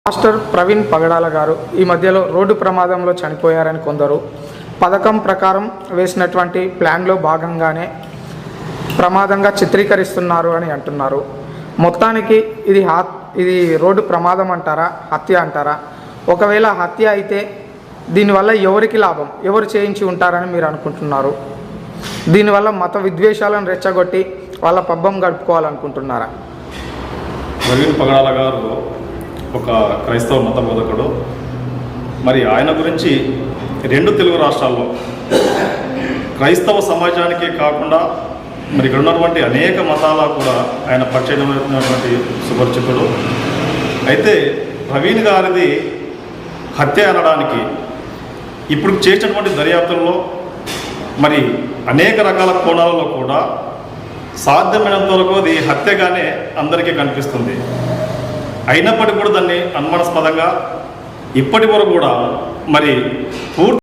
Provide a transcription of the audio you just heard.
Master Praveen పగడాల గారు ఈ మధ్యలో రోడ్డు ప్రమాదంలో చనిపోయారని కొందరు, పథకం ప్రకారం వేసినటువంటి ప్లాన్లో భాగంగానే ప్రమాదంగా చిత్రీకరిస్తున్నారు అని అంటున్నారు. మొత్తానికి ఇది రోడ్డు ప్రమాదం అంటారా, హత్య అంటారా? ఒకవేళ హత్య అయితే దీనివల్ల ఎవరికి లాభం, ఎవరు చేయించి ఉంటారని మీరు అనుకుంటున్నారు? దీనివల్ల మత విద్వేషాలను రెచ్చగొట్టి వాళ్ళ పబ్బం గడుపుకోవాలనుకుంటున్నారా? ప్రవీణ్ పగడాల గారు ఒక క్రైస్తవ మత బోధకుడు. మరి ఆయన గురించి రెండు తెలుగు రాష్ట్రాల్లో క్రైస్తవ సమాజానికే కాకుండా మరి ఇక్కడ ఉన్నటువంటి అనేక మతాల కూడా ఆయన పరిచయమైనటువంటి సుపరిచితుడు. అయితే ప్రవీణ్ గారిది హత్య అనడానికి ఇప్పుడు చేసినటువంటి దర్యాప్తుల్లో మరి అనేక రకాల కోణాలలో కూడా సాధ్యమైనంత వరకు అది హత్యగానే అందరికీ కనిపిస్తుంది. అయినప్పటికీ కూడా దాన్ని అనుమానాస్పదంగా ఇప్పటి వరకు కూడా మరి పూర్తి